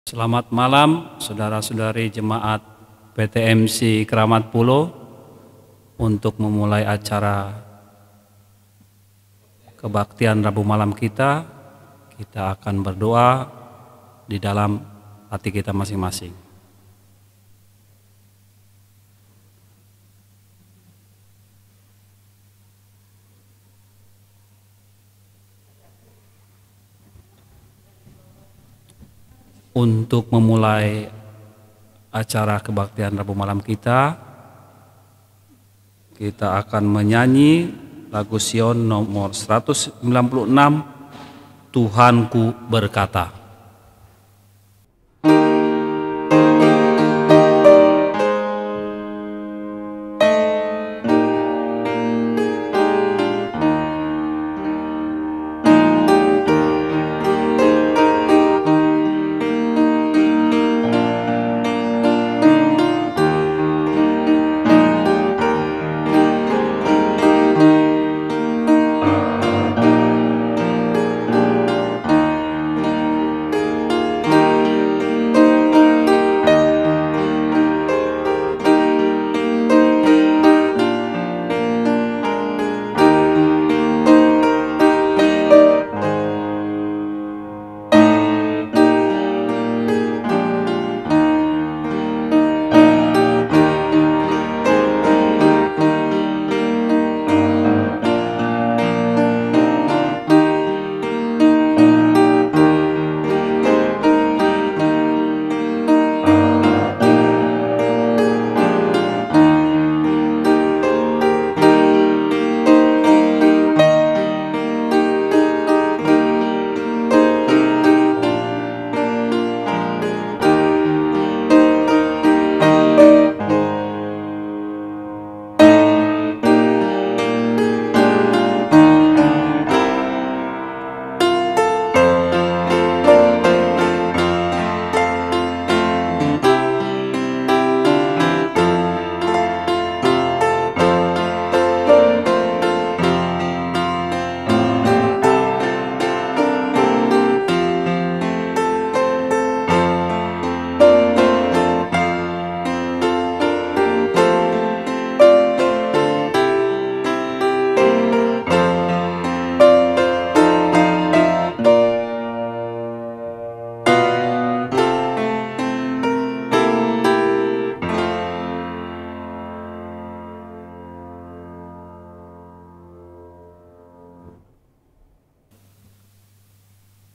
Selamat malam saudara-saudari jemaat PTMC Keramat Pulo. Untuk memulai acara kebaktian Rabu malam kita akan berdoa di dalam hati kita masing-masing. Untuk memulai acara kebaktian Rabu malam kita akan menyanyi lagu Sion nomor 196, Tuhanku berkata.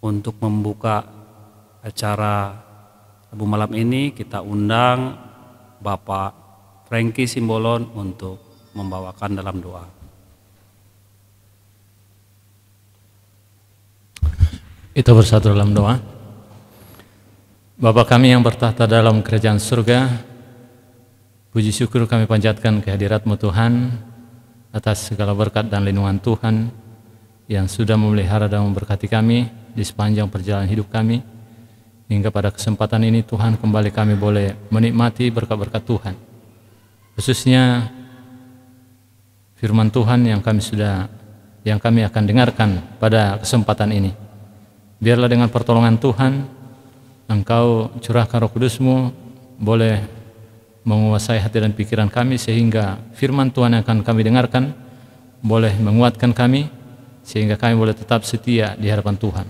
Untuk membuka acara Rabu malam ini kita undang Bapak Franky Simbolon untuk membawakan dalam doa. Kita bersatu dalam doa. Bapa kami yang bertahta dalam kerajaan surga, puji syukur kami panjatkan kehadirat-Mu Tuhan atas segala berkat dan lindungan Tuhan yang sudah memelihara dan memberkati kami di sepanjang perjalanan hidup kami, hingga pada kesempatan ini Tuhan kembali kami boleh menikmati berkat-berkat Tuhan, khususnya firman Tuhan yang kami akan dengarkan pada kesempatan ini. Biarlah dengan pertolongan Tuhan Engkau curahkan Roh Kudus-Mu boleh menguasai hati dan pikiran kami, sehingga firman Tuhan yang akan kami dengarkan boleh menguatkan kami, sehingga kami boleh tetap setia di hadapan Tuhan.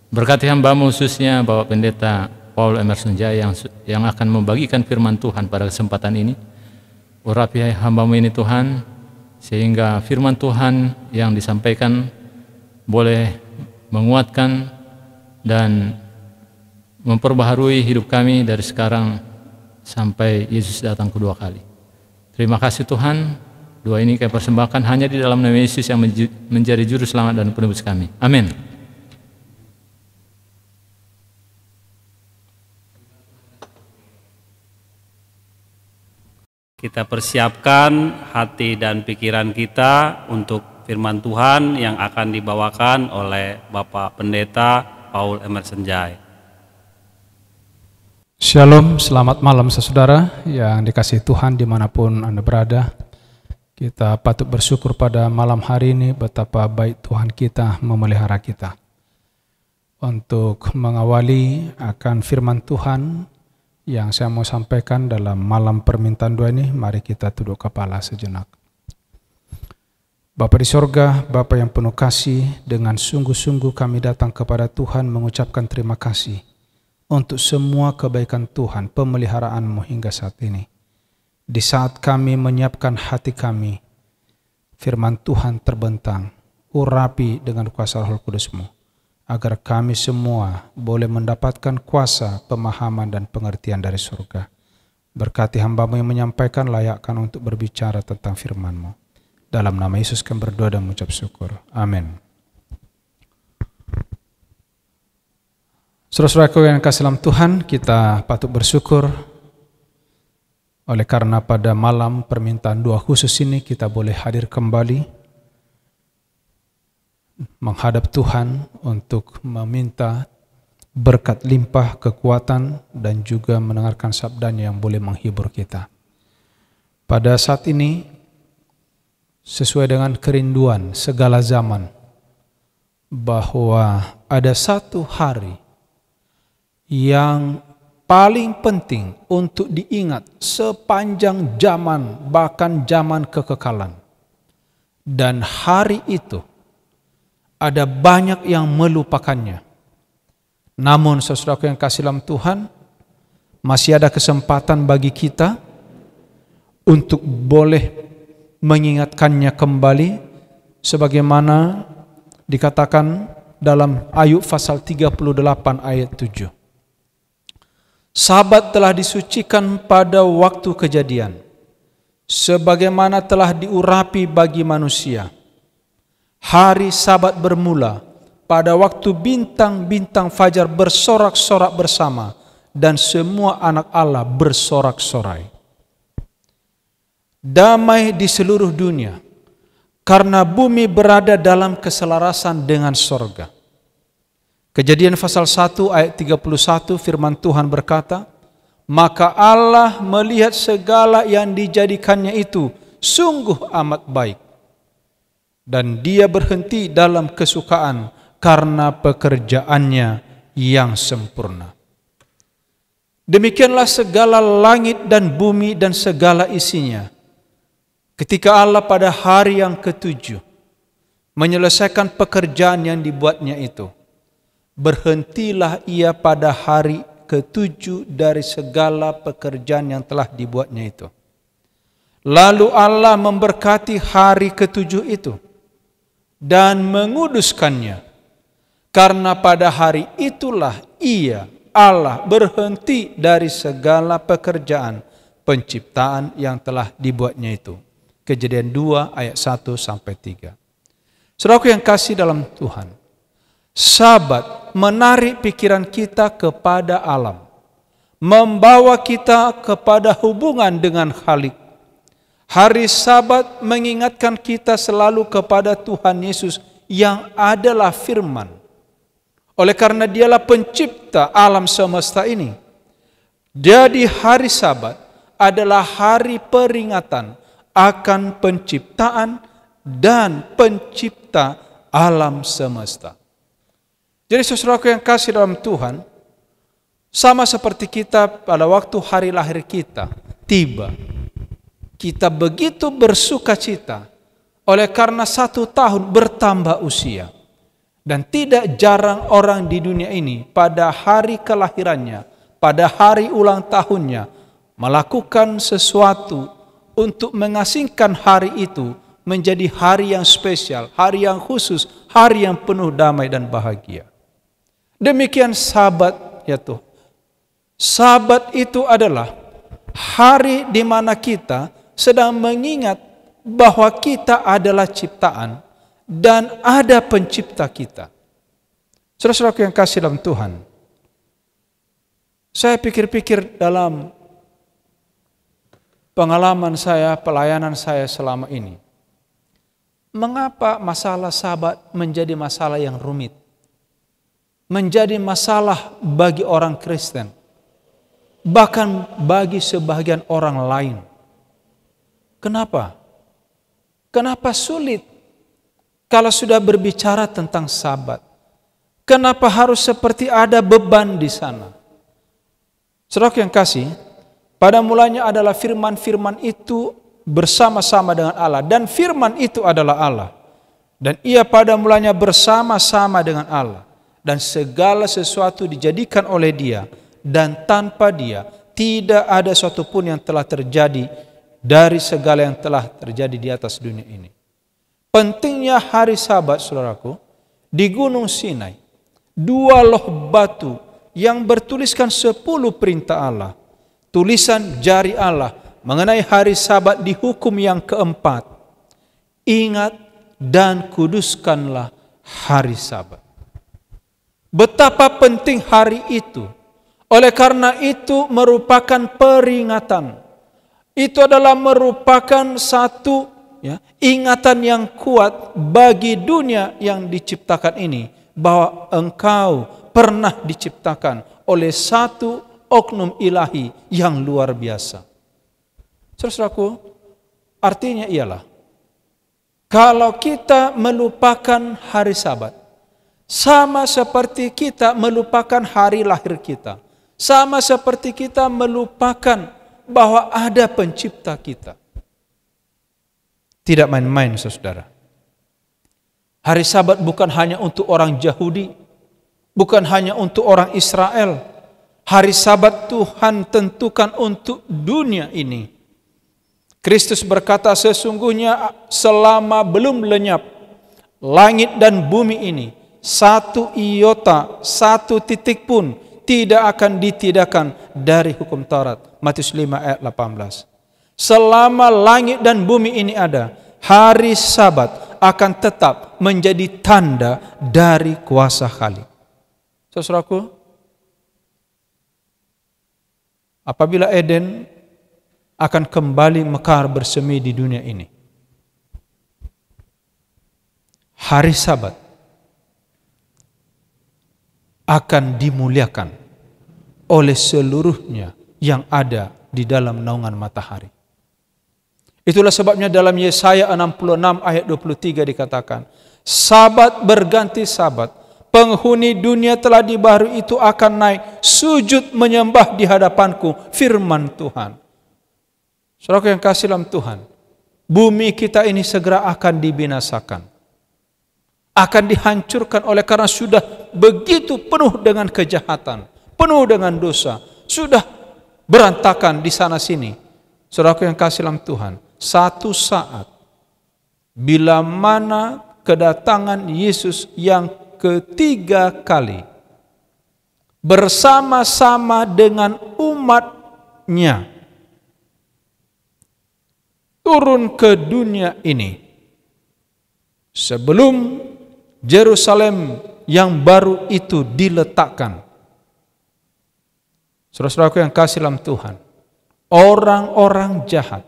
Berkati hamba-Mu khususnya Bapak Pendeta Paul Emerson Jaya yang akan membagikan firman Tuhan pada kesempatan ini. Urapi hamba-Mu ini Tuhan, sehingga firman Tuhan yang disampaikan boleh menguatkan dan memperbaharui hidup kami dari sekarang sampai Yesus datang kedua kali. Terima kasih Tuhan, doa ini kami persembahkan hanya di dalam nama Yesus yang menjadi juru selamat dan penebus kami. Amin. Kita persiapkan hati dan pikiran kita untuk firman Tuhan yang akan dibawakan oleh Bapak Pendeta Paul Emerson Jaya. Shalom, selamat malam saudara yang dikasihi Tuhan dimanapun Anda berada. Kita patut bersyukur pada malam hari ini betapa baik Tuhan kita memelihara kita. untuk mengawali akan firman Tuhan yang saya mau sampaikan dalam malam permintaan doa ini. Mari kita tunduk kepala sejenak. Bapa di sorga, Bapa yang penuh kasih, dengan sungguh-sungguh kami datang kepada Tuhan mengucapkan terima kasih untuk semua kebaikan Tuhan, pemeliharaanmu hingga saat ini. Di saat kami menyiapkan hati kami, firman Tuhan terbentang, urapi dengan kuasa Roh Kudus-Mu, agar kami semua boleh mendapatkan kuasa, pemahaman, dan pengertian dari surga. Berkati hamba-Mu yang menyampaikan, layakkan untuk berbicara tentang firman-Mu. Dalam nama Yesus kami berdoa dan mengucap syukur. Amin. Saudara-saudaraku yang kasih dalam Tuhan, kita patut bersyukur oleh karena pada malam permintaan doa khusus ini kita boleh hadir kembali menghadap Tuhan untuk meminta berkat limpah, kekuatan, dan juga mendengarkan sabdanya yang boleh menghibur kita. Pada saat ini, sesuai dengan kerinduan segala zaman, bahwa ada satu hari yang paling penting untuk diingat sepanjang zaman, bahkan zaman kekekalan. Dan hari itu ada banyak yang melupakannya. Namun saudaraku yang kasih dalam Tuhan, masih ada kesempatan bagi kita untuk boleh mengingatkannya kembali, sebagaimana dikatakan dalam Ayub pasal 38 ayat 7. Sabat telah disucikan pada waktu kejadian, sebagaimana telah diurapi bagi manusia. Hari Sabat bermula pada waktu bintang-bintang fajar bersorak-sorak bersama, dan semua anak Allah bersorak-sorai. Damai di seluruh dunia, karena bumi berada dalam keselarasan dengan sorga. Kejadian pasal 1 ayat 31 firman Tuhan berkata, maka Allah melihat segala yang dijadikannya itu sungguh amat baik. Dan dia berhenti dalam kesukaan karena pekerjaannya yang sempurna. Demikianlah segala langit dan bumi dan segala isinya. Ketika Allah pada hari yang ketujuh menyelesaikan pekerjaan yang dibuatnya itu, berhentilah ia pada hari ketujuh dari segala pekerjaan yang telah dibuatnya itu. Lalu Allah memberkati hari ketujuh itu dan menguduskannya, karena pada hari itulah ia, Allah, berhenti dari segala pekerjaan penciptaan yang telah dibuatnya itu. Kejadian 2 ayat 1-3. Saudaraku yang kasih dalam Tuhan, Sabat menarik pikiran kita kepada alam, membawa kita kepada hubungan dengan Khalik. Hari Sabat mengingatkan kita selalu kepada Tuhan Yesus yang adalah firman. Oleh karena dialah pencipta alam semesta ini. Jadi hari Sabat adalah hari peringatan akan penciptaan dan pencipta alam semesta. Jadi saudaraku yang kasih dalam Tuhan, sama seperti kita pada waktu hari lahir kita tiba, kita begitu bersuka cita oleh karena 1 tahun bertambah usia. Dan tidak jarang orang di dunia ini pada hari kelahirannya, pada hari ulang tahunnya, melakukan sesuatu untuk mengasingkan hari itu menjadi hari yang spesial, hari yang khusus, hari yang penuh damai dan bahagia. Demikian Sabat, ya Tuhan. Sabat itu adalah hari di mana kita sedang mengingat bahwa kita adalah ciptaan dan ada pencipta kita. Saudara-saudaraku yang kasih dalam Tuhan, saya pikir-pikir dalam pengalaman saya, pelayanan saya selama ini, mengapa masalah Sabat menjadi masalah yang rumit? Menjadi masalah bagi orang Kristen, bahkan bagi sebagian orang lain. Kenapa? Kenapa sulit kalau sudah berbicara tentang Sabat? Kenapa harus seperti ada beban di sana? Saudara yang kasih, pada mulanya adalah firman-firman itu bersama-sama dengan Allah, dan firman itu adalah Allah. Dan ia pada mulanya bersama-sama dengan Allah, dan segala sesuatu dijadikan oleh Dia, dan tanpa Dia tidak ada sesuatu pun yang telah terjadi dari segala yang telah terjadi di atas dunia ini. Pentingnya hari Sabat, saudaraku, di Gunung Sinai, 2 loh batu yang bertuliskan 10 perintah Allah, tulisan jari Allah mengenai hari Sabat di hukum yang keempat. Ingat dan kuduskanlah hari Sabat. Betapa penting hari itu. Oleh karena itu merupakan peringatan. Itu adalah merupakan satu ingatan yang kuat bagi dunia yang diciptakan ini, bahwa engkau pernah diciptakan oleh satu oknum ilahi yang luar biasa. Saudaraku, artinya ialah, kalau kita melupakan hari Sabat, sama seperti kita melupakan hari lahir kita, sama seperti kita melupakan bahwa ada pencipta kita. Tidak main-main, saudara. Hari Sabat bukan hanya untuk orang Yahudi, bukan hanya untuk orang Israel. Hari Sabat Tuhan tentukan untuk dunia ini. Kristus berkata, sesungguhnya selama belum lenyap langit dan bumi ini, satu iota, satu titik pun tidak akan ditidakkan dari hukum Taurat. Matius 5 ayat 18. Selama langit dan bumi ini ada, hari Sabat akan tetap menjadi tanda dari kuasa Khalik. Saudaraku, apabila Eden akan kembali mekar bersemi di dunia ini, hari Sabat akan dimuliakan oleh seluruhnya yang ada di dalam naungan matahari. Itulah sebabnya dalam Yesaya 66 ayat 23 dikatakan, Sabat berganti Sabat, penghuni dunia telah dibaharui itu akan naik sujud menyembah di hadapanku, firman Tuhan. Saudara yang kasih dalam Tuhan, bumi kita ini segera akan dibinasakan, akan dihancurkan oleh karena sudah begitu penuh dengan kejahatan, penuh dengan dosa, sudah berantakan di sana sini. Saudara yang kasih dalam Tuhan, satu saat bila mana kedatangan Yesus yang ketiga kali bersama-sama dengan umatnya turun ke dunia ini, sebelum Yerusalem yang baru itu diletakkan. Saudara-saudaraku yang kasih dalam Tuhan, orang-orang jahat,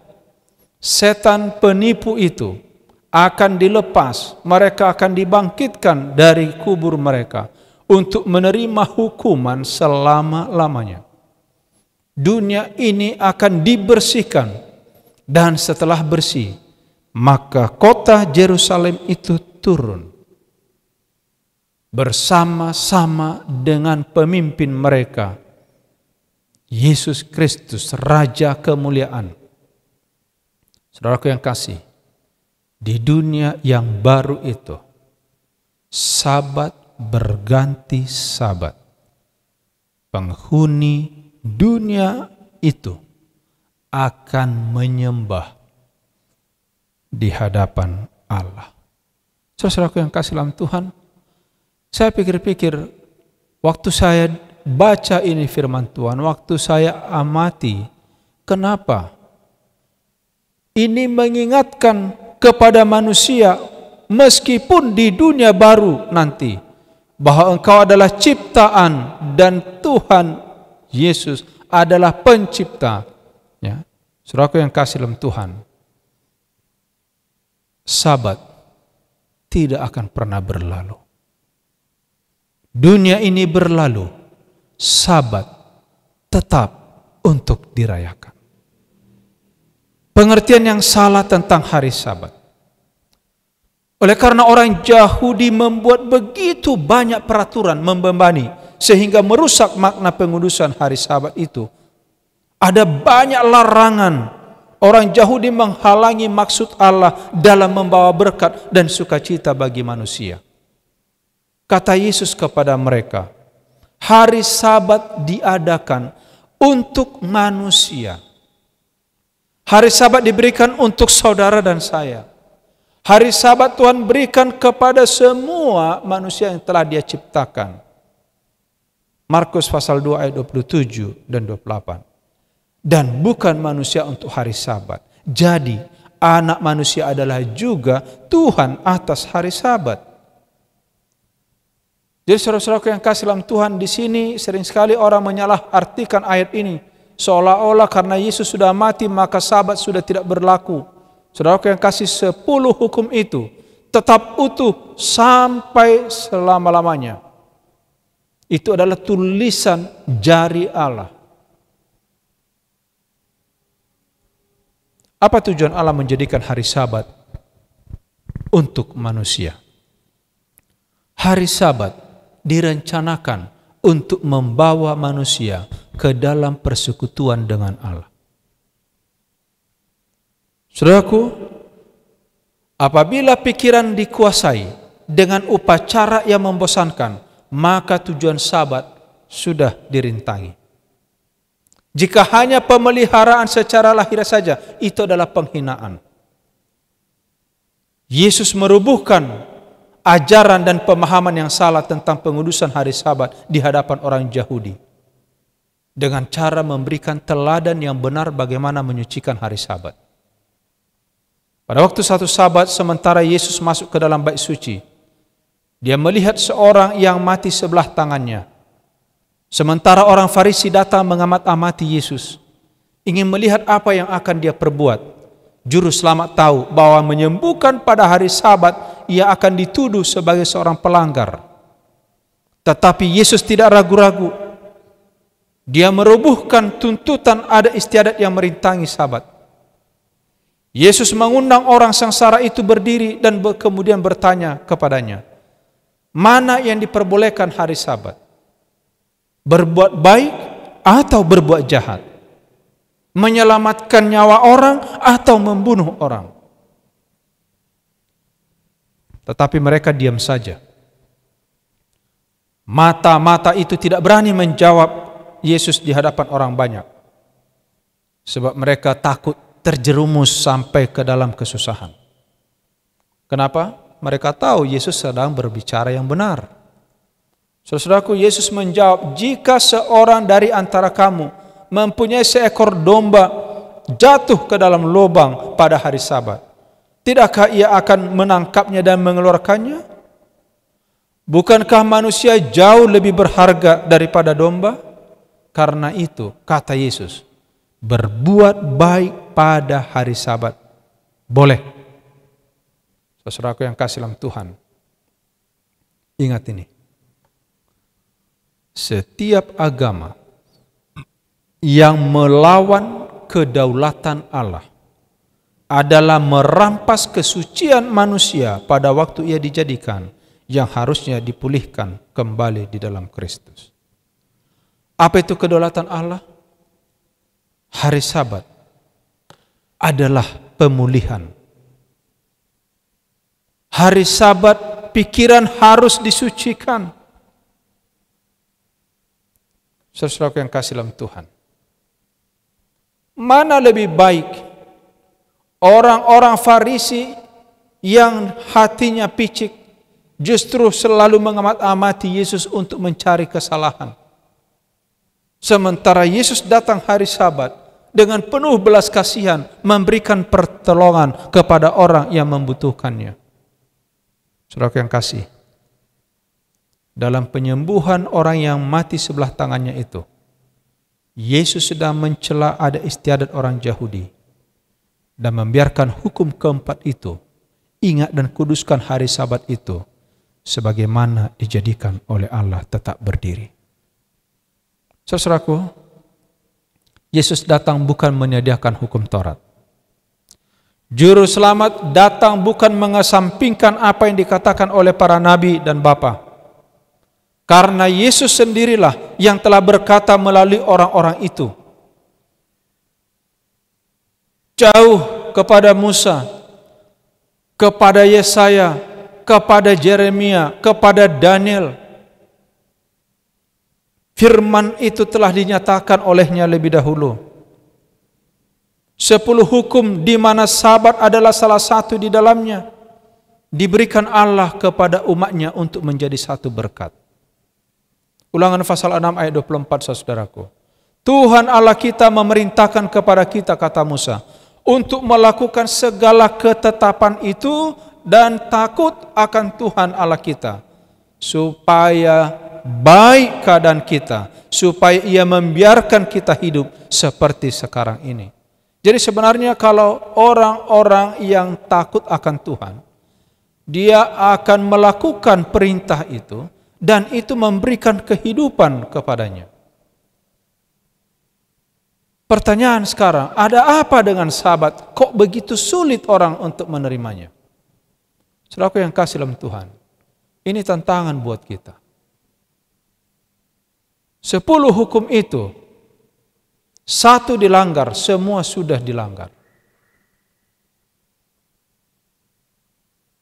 setan penipu itu akan dilepas, mereka akan dibangkitkan dari kubur mereka untuk menerima hukuman selama-lamanya. Dunia ini akan dibersihkan, dan setelah bersih, maka kota Yerusalem itu turun bersama-sama dengan pemimpin mereka, Yesus Kristus, Raja kemuliaan. Saudaraku yang kasih, di dunia yang baru itu, Sabat berganti Sabat. Penghuni dunia itu akan menyembah di hadapan Allah. Saudaraku yang kasih dalam Tuhan, saya pikir-pikir waktu saya baca ini firman Tuhan, waktu saya amati, kenapa ini mengingatkan kepada manusia meskipun di dunia baru nanti, bahwa engkau adalah ciptaan dan Tuhan Yesus adalah pencipta. Ya, saudaraku yang kasih dalam Tuhan, Sabat tidak akan pernah berlalu. Dunia ini berlalu, Sabat tetap untuk dirayakan. Pengertian yang salah tentang hari Sabat, Oleh karena orang Yahudi membuat begitu banyak peraturan membebani sehingga merusak makna pengudusan hari Sabat itu. Ada banyak larangan. Orang Yahudi menghalangi maksud Allah dalam membawa berkat dan sukacita bagi manusia. Kata Yesus kepada mereka, hari Sabat diadakan untuk manusia. Hari Sabat diberikan untuk saudara dan saya. Hari Sabat Tuhan berikan kepada semua manusia yang telah Dia ciptakan. Markus pasal 2 ayat 27 dan 28. Dan bukan manusia untuk hari Sabat. Jadi anak manusia adalah juga Tuhan atas hari Sabat. Jadi saudara-saudaraku yang kasih dalam Tuhan, di sini sering sekali orang menyalahartikan ayat ini seolah-olah karena Yesus sudah mati maka Sabat sudah tidak berlaku. Saudaraku yang kasih, 10 hukum itu tetap utuh sampai selama-lamanya. Itu adalah tulisan jari Allah. Apa tujuan Allah menjadikan hari Sabat untuk manusia? Hari Sabat direncanakan untuk membawa manusia ke dalam persekutuan dengan Allah. Saudaraku, apabila pikiran dikuasai dengan upacara yang membosankan, maka tujuan Sabat sudah dirintangi. Jika hanya pemeliharaan secara lahir saja, itu adalah penghinaan. Yesus merubuhkan ajaran dan pemahaman yang salah tentang pengudusan hari Sabat di hadapan orang Yahudi dengan cara memberikan teladan yang benar bagaimana menyucikan hari Sabat. Pada waktu satu Sabat, sementara Yesus masuk ke dalam bait suci, Dia melihat seorang yang mati sebelah tangannya. Sementara orang Farisi datang mengamat-amati Yesus, ingin melihat apa yang akan Dia perbuat. Juru selamat tahu bahwa menyembuhkan pada hari Sabat ia akan dituduh sebagai seorang pelanggar. Tetapi Yesus tidak ragu-ragu. Dia merubuhkan tuntutan ada istiadat yang merintangi Sabat. Yesus mengundang orang sengsara itu berdiri dan kemudian bertanya kepadanya, mana yang diperbolehkan hari Sabat? Berbuat baik atau berbuat jahat? Menyelamatkan nyawa orang atau membunuh orang? Tetapi mereka diam saja. Mata-mata itu tidak berani menjawab Yesus di hadapan orang banyak. Sebab mereka takut terjerumus sampai ke dalam kesusahan. Kenapa? Mereka tahu Yesus sedang berbicara yang benar. Saudaraku, Yesus menjawab, jika seorang dari antara kamu mempunyai seekor domba jatuh ke dalam lubang pada hari Sabat, tidakkah ia akan menangkapnya dan mengeluarkannya? Bukankah manusia jauh lebih berharga daripada domba? Karena itu, kata Yesus, berbuat baik pada hari Sabat boleh. Saudaraku yang kasih dalam Tuhan, ingat ini. Setiap agama yang melawan kedaulatan Allah adalah merampas kesucian manusia pada waktu ia dijadikan, yang harusnya dipulihkan kembali di dalam Kristus. Apa itu kedaulatan Allah? Hari Sabat adalah pemulihan. Hari Sabat pikiran harus disucikan. Saudara-saudara yang kasih dalam Tuhan, mana lebih baik orang-orang Farisi yang hatinya picik justru selalu mengamat-amati Yesus untuk mencari kesalahan, sementara Yesus datang hari Sabat dengan penuh belas kasihan memberikan pertolongan kepada orang yang membutuhkannya. Saudara yang kasih, dalam penyembuhan orang yang mati sebelah tangannya itu, Yesus sedang mencela ada istiadat orang Yahudi dan membiarkan hukum keempat itu, ingat dan kuduskan hari Sabat itu, sebagaimana dijadikan oleh Allah tetap berdiri. Saudaraku, Yesus datang bukan menyediakan hukum Taurat. Juru selamat datang bukan mengesampingkan apa yang dikatakan oleh para nabi dan bapa. Karena Yesus sendirilah yang telah berkata melalui orang-orang itu. Jauh kepada Musa, kepada Yesaya, kepada Yeremia, kepada Daniel. Firman itu telah dinyatakan olehnya lebih dahulu. 10 hukum di mana Sabat adalah salah satu di dalamnya, diberikan Allah kepada umatnya untuk menjadi satu berkat. Ulangan pasal 6 ayat 24, saudaraku. Tuhan Allah kita memerintahkan kepada kita, kata Musa, untuk melakukan segala ketetapan itu dan takut akan Tuhan Allah kita, supaya baik keadaan kita, supaya Ia membiarkan kita hidup seperti sekarang ini. Jadi sebenarnya kalau orang-orang yang takut akan Tuhan, dia akan melakukan perintah itu dan itu memberikan kehidupan kepadanya. Pertanyaan sekarang, ada apa dengan Sabat? Kok begitu sulit orang untuk menerimanya? Saudaraku yang kasih dalam Tuhan, ini tantangan buat kita. 10 hukum itu, 1 dilanggar, semua sudah dilanggar.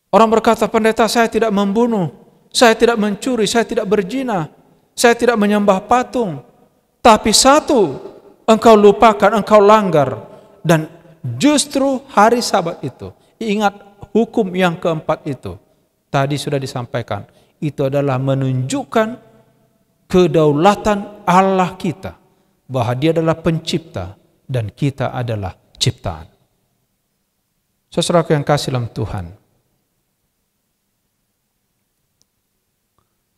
Orang berkata, pendeta, saya tidak membunuh, saya tidak mencuri, saya tidak berzina, saya tidak menyembah patung. Tapi 1 engkau lupakan, engkau langgar. Dan justru hari Sabat itu, ingat hukum yang keempat itu, tadi sudah disampaikan, itu adalah menunjukkan kedaulatan Allah kita, bahwa Dia adalah pencipta dan kita adalah ciptaan. Saudaraku yang kasih dalam Tuhan,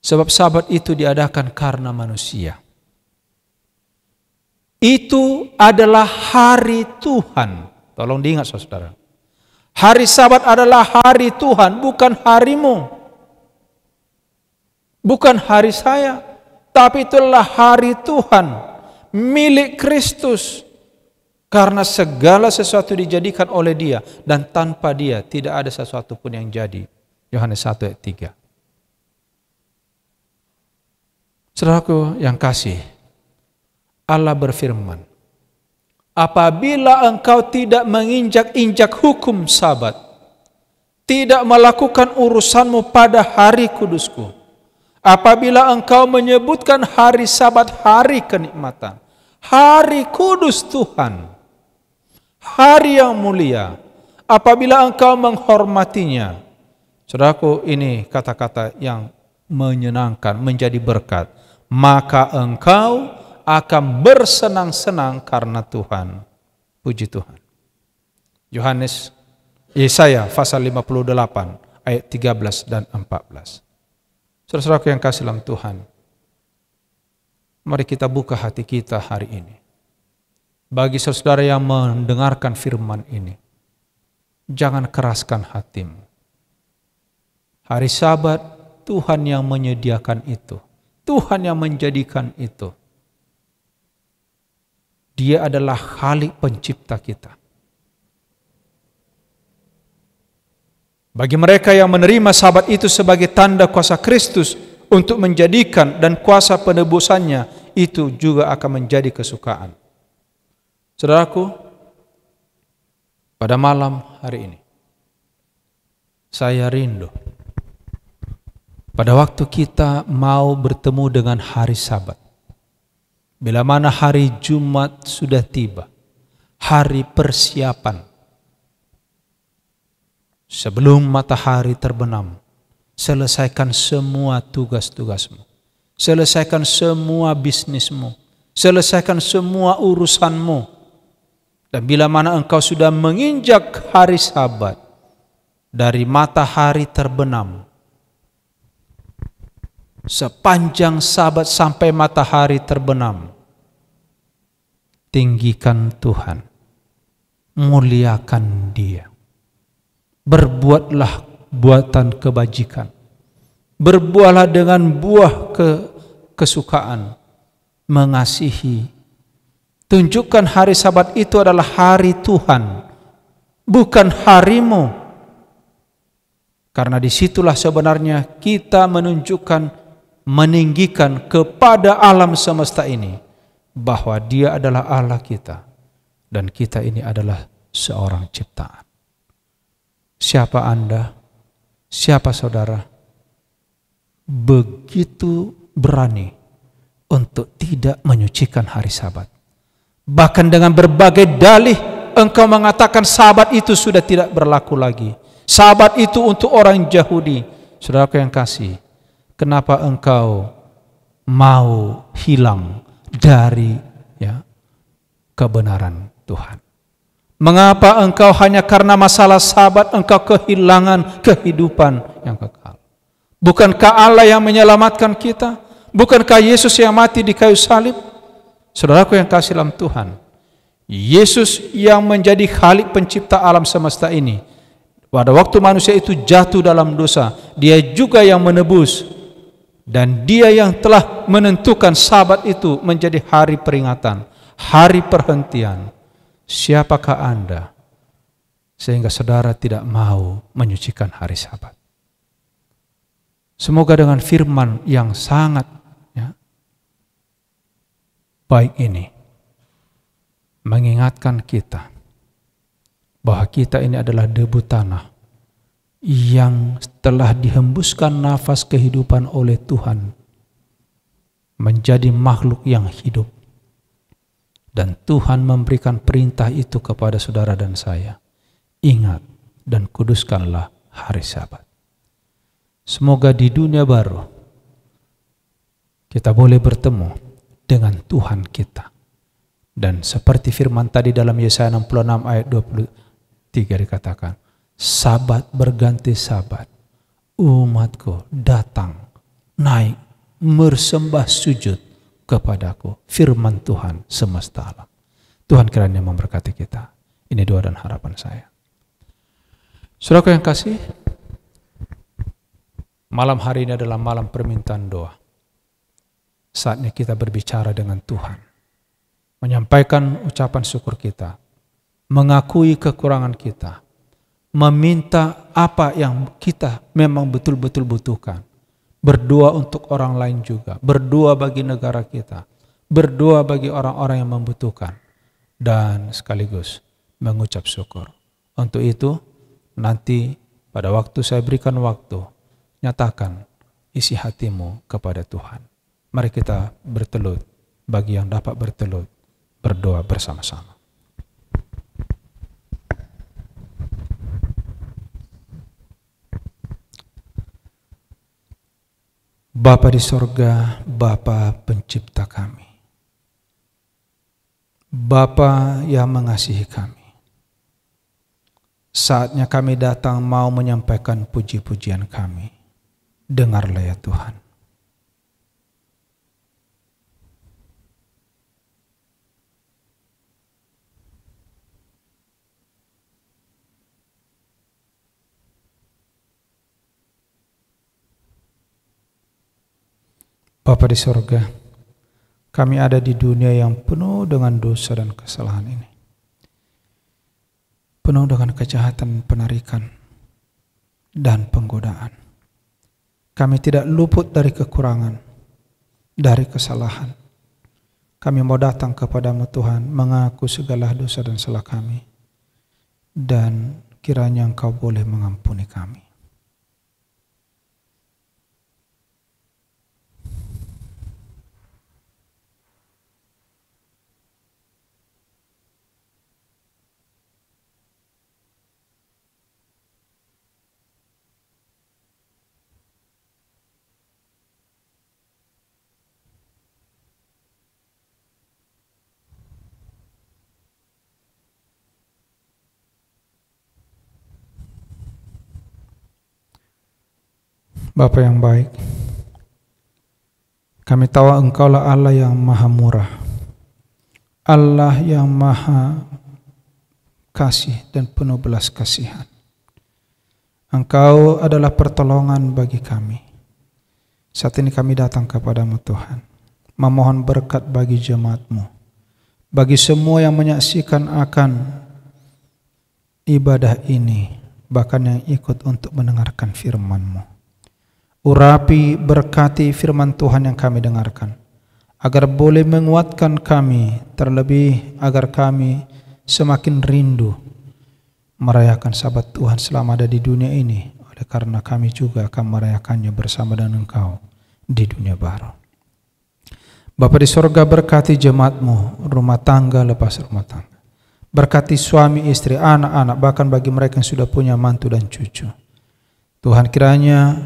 sebab Sabat itu diadakan karena manusia. Itu adalah hari Tuhan. Tolong diingat saudara. Hari Sabat adalah hari Tuhan, bukan harimu. Bukan hari saya, tapi itulah hari Tuhan, milik Kristus. Karena segala sesuatu dijadikan oleh Dia, dan tanpa Dia tidak ada sesuatu pun yang jadi. Yohanes 1 ayat 3. Saudaraku yang kasih, Allah berfirman, apabila engkau tidak menginjak-injak hukum Sabat, tidak melakukan urusanmu pada hari kudusku, apabila engkau menyebutkan hari Sabat hari kenikmatan, hari kudus Tuhan, hari yang mulia, apabila engkau menghormatinya. Saudaraku, ini kata-kata yang menyenangkan, menjadi berkat. Maka engkau akan bersenang-senang karena Tuhan. Puji Tuhan. Yesaya pasal 58 ayat 13 dan 14. Saudara-saudaraku yang kasih dalam Tuhan, mari kita buka hati kita hari ini. Bagi saudara yang mendengarkan firman ini, jangan keraskan hatimu. Hari Sabat Tuhan yang menyediakan itu, Tuhan yang menjadikan itu. Dia adalah Khalik pencipta kita. Bagi mereka yang menerima Sabat itu sebagai tanda kuasa Kristus untuk menjadikan dan kuasa penebusannya, itu juga akan menjadi kesukaan. Saudaraku, pada malam hari ini, saya rindu pada waktu kita mau bertemu dengan hari Sabat. Bila mana hari Jumat sudah tiba, hari persiapan. Sebelum matahari terbenam, selesaikan semua tugas-tugasmu. Selesaikan semua bisnismu. Selesaikan semua urusanmu. Dan bila mana engkau sudah menginjak hari Sabat, dari matahari terbenam, sepanjang Sabat sampai matahari terbenam, tinggikan Tuhan, muliakan Dia. Berbuatlah buatan kebajikan, berbuahlah dengan buah kesukaan, mengasihi. Tunjukkan hari Sabat itu adalah hari Tuhan, bukan harimu. Karena disitulah sebenarnya kita menunjukkan, meninggikan kepada alam semesta ini bahwa Dia adalah Allah kita dan kita ini adalah seorang ciptaan. Siapa Anda? Siapa saudara? Begitu berani untuk tidak menyucikan hari Sabat. Bahkan dengan berbagai dalih engkau mengatakan Sabat itu sudah tidak berlaku lagi. Sabat itu untuk orang Yahudi. Saudaraku yang kasih, kenapa engkau mau hilang dari kebenaran Tuhan? Mengapa engkau hanya karena masalah Sabat engkau kehilangan kehidupan yang kekal? Bukankah Allah yang menyelamatkan kita? Bukankah Yesus yang mati di kayu salib? Saudaraku yang kasih dalam Tuhan, Yesus yang menjadi Khalik pencipta alam semesta ini, pada waktu manusia itu jatuh dalam dosa, Dia juga yang menebus, dan Dia yang telah menentukan Sabat itu menjadi hari peringatan, hari perhentian. Siapakah Anda sehingga saudara tidak mau menyucikan hari Sabat? Semoga dengan firman yang sangat baik ini mengingatkan kita bahwa kita ini adalah debu tanah yang telah dihembuskan nafas kehidupan oleh Tuhan menjadi makhluk yang hidup, dan Tuhan memberikan perintah itu kepada saudara dan saya. Ingat dan kuduskanlah hari Sabat. Semoga di dunia baru kita boleh bertemu dengan Tuhan kita. Dan seperti firman tadi dalam Yesaya 66 ayat 23 dikatakan, Sabat berganti Sabat, umatku datang, naik, bersembah sujud kepadaku. Firman Tuhan semesta alam. Tuhan kiranya memberkati kita. Ini doa dan harapan saya. Saudaraku yang kasih, malam hari ini adalah malam permintaan doa. Saatnya kita berbicara dengan Tuhan, menyampaikan ucapan syukur kita, mengakui kekurangan kita, meminta apa yang kita memang betul-betul butuhkan, berdoa untuk orang lain juga, berdoa bagi negara kita, berdoa bagi orang-orang yang membutuhkan, dan sekaligus mengucap syukur. Untuk itu, nanti pada waktu saya berikan waktu, nyatakan isi hatimu kepada Tuhan. Mari kita bertelut, bagi yang dapat bertelut, berdoa bersama-sama. Bapa di sorga, Bapa pencipta kami, Bapa yang mengasihi kami, saatnya kami datang mau menyampaikan puji-pujian kami. Dengarlah ya Tuhan. Bapa di sorga, kami ada di dunia yang penuh dengan dosa dan kesalahan ini. Penuh dengan kejahatan, penarikan, dan penggodaan. Kami tidak luput dari kekurangan, dari kesalahan. Kami mau datang kepadamu Tuhan, mengaku segala dosa dan salah kami. Dan kiranya Engkau boleh mengampuni kami. Bapa yang baik, kami tahu Engkaulah Allah yang maha murah, Allah yang maha kasih dan penuh belas kasihan. Engkau adalah pertolongan bagi kami. Saat ini kami datang kepadamu Tuhan, memohon berkat bagi jemaat-Mu, bagi semua yang menyaksikan akan ibadah ini, bahkan yang ikut untuk mendengarkan firman-Mu. Urapi, berkati firman Tuhan yang kami dengarkan, agar boleh menguatkan kami, terlebih agar kami semakin rindu merayakan Sabat Tuhan selama ada di dunia ini, oleh karena kami juga akan merayakannya bersama dengan Engkau di dunia baru. Bapa di sorga, berkati jemaat-Mu, rumah tangga lepas rumah tangga. Berkati suami, istri, anak-anak, bahkan bagi mereka yang sudah punya mantu dan cucu. Tuhan kiranya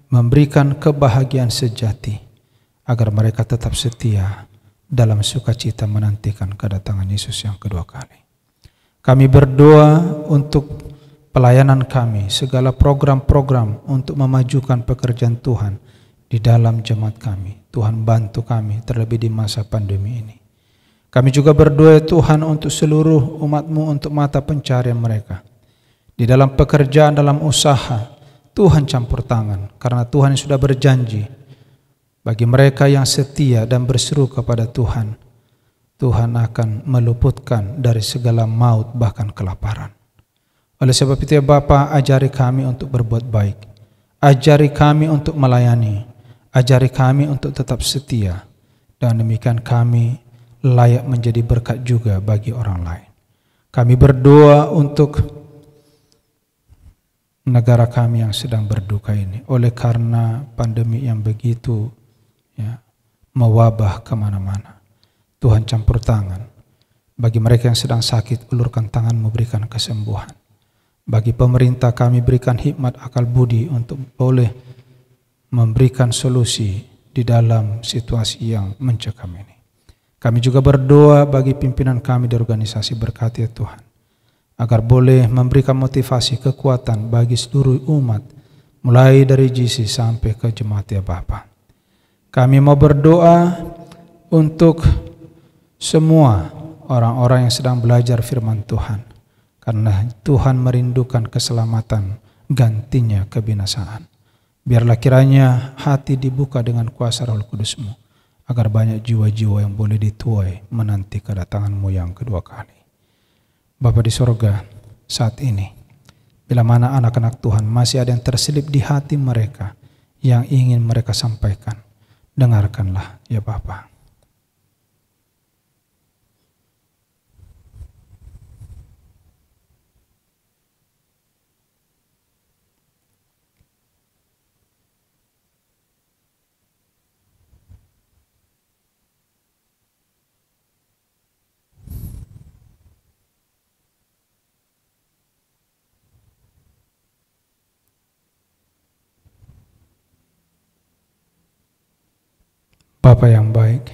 memberikan kebahagiaan sejati, agar mereka tetap setia dalam sukacita menantikan kedatangan Yesus yang kedua kali. Kami berdoa untuk pelayanan kami, segala program-program untuk memajukan pekerjaan Tuhan di dalam jemaat kami. Tuhan bantu kami, terlebih di masa pandemi ini. Kami juga berdoa Tuhan untuk seluruh umat-Mu, untuk mata pencarian mereka. Di dalam pekerjaan, dalam usaha, Tuhan campur tangan, karena Tuhan sudah berjanji, bagi mereka yang setia dan berseru kepada Tuhan, Tuhan akan meluputkan dari segala maut, bahkan kelaparan. Oleh sebab itu ya Bapa, ajari kami untuk berbuat baik. Ajari kami untuk melayani. Ajari kami untuk tetap setia. Dan demikian kami layak menjadi berkat juga bagi orang lain. Kami berdoa untuk negara kami yang sedang berduka ini, oleh karena pandemi yang begitu mewabah kemana-mana. Tuhan campur tangan. Bagi mereka yang sedang sakit, ulurkan tangan, memberikan kesembuhan. Bagi pemerintah, kami berikan hikmat akal budi untuk boleh memberikan solusi di dalam situasi yang mencekam ini. Kami juga berdoa bagi pimpinan kami di organisasi, berkati ya Tuhan, agar boleh memberikan motivasi, kekuatan bagi seluruh umat, mulai dari GC sampai ke jemaat ya Bapa. Kami mau berdoa untuk semua orang-orang yang sedang belajar firman Tuhan, karena Tuhan merindukan keselamatan, gantinya kebinasaan. Biarlah kiranya hati dibuka dengan kuasa Roh Kudus-Mu, agar banyak jiwa-jiwa yang boleh dituai menanti kedatangan-Mu yang kedua kali. Bapa di sorga, saat ini, bila mana anak-anak Tuhan masih ada yang terselip di hati mereka, yang ingin mereka sampaikan, dengarkanlah ya Bapa. Bapa yang baik,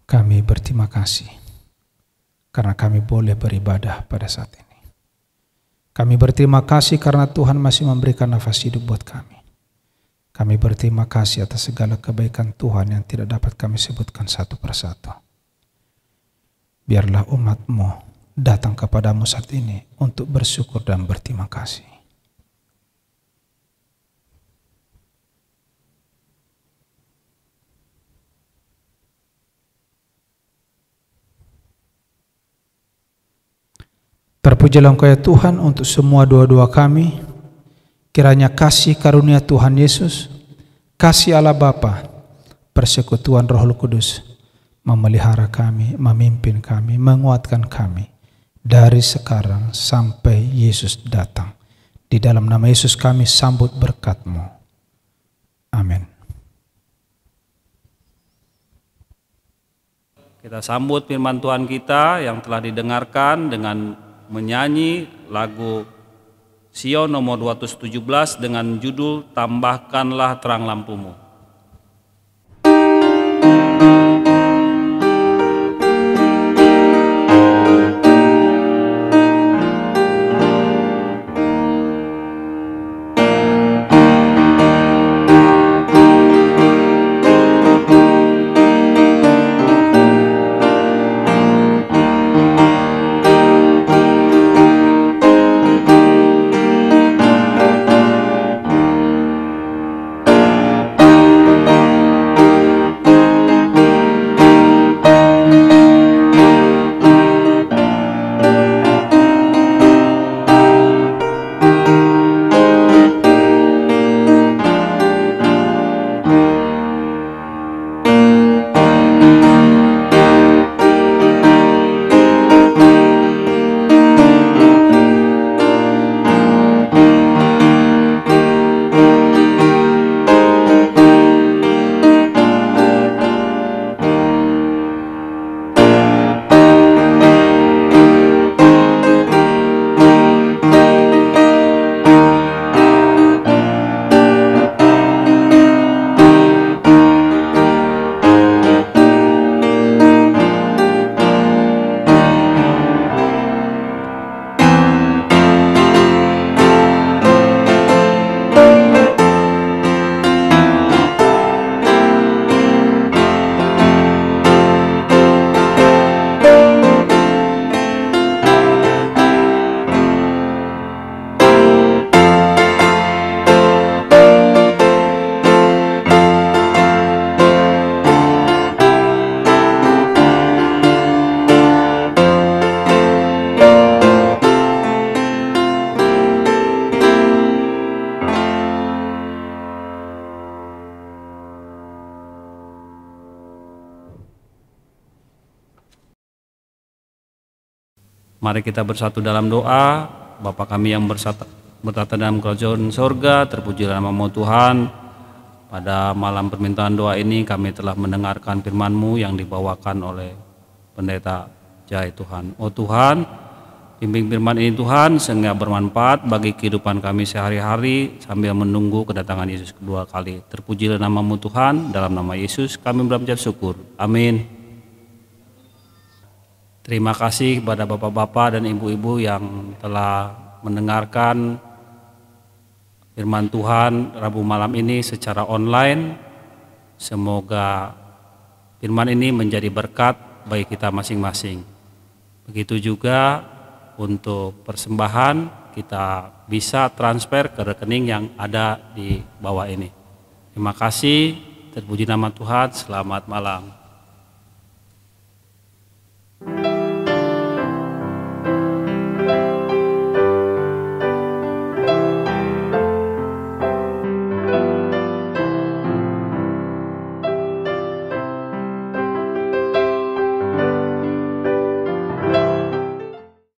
kami berterima kasih karena kami boleh beribadah pada saat ini. Kami berterima kasih karena Tuhan masih memberikan nafas hidup buat kami. Kami berterima kasih atas segala kebaikan Tuhan yang tidak dapat kami sebutkan satu persatu. Biarlah umat-Mu datang kepadamu saat ini untuk bersyukur dan berterima kasih. Terpujilah Engkau ya Tuhan untuk semua doa-doa kami. Kiranya kasih karunia Tuhan Yesus, kasih Allah Bapa, persekutuan Roh Kudus memelihara kami, memimpin kami, menguatkan kami dari sekarang sampai Yesus datang. Di dalam nama Yesus kami sambut berkat-Mu. Amin. Kita sambut firman Tuhan kita yang telah didengarkan dengan menyanyi lagu Sion nomor 217 dengan judul Tambahkanlah Terang Lampumu. Mari kita bersatu dalam doa. Bapa kami yang bertata dalam kerajaan sorga, terpujilah nama-Mu Tuhan. Pada malam permintaan doa ini kami telah mendengarkan firman-Mu yang dibawakan oleh Pendeta Jai Tuhan. Oh Tuhan, bimbing firman ini Tuhan sehingga bermanfaat bagi kehidupan kami sehari-hari sambil menunggu kedatangan Yesus kedua kali. Terpujilah nama-Mu Tuhan, dalam nama Yesus kami berucap syukur. Amin. Terima kasih kepada bapak-bapak dan ibu-ibu yang telah mendengarkan firman Tuhan Rabu malam ini secara online. Semoga firman ini menjadi berkat bagi kita masing-masing. Begitu juga untuk persembahan kita bisa transfer ke rekening yang ada di bawah ini. Terima kasih, terpuji nama Tuhan, selamat malam.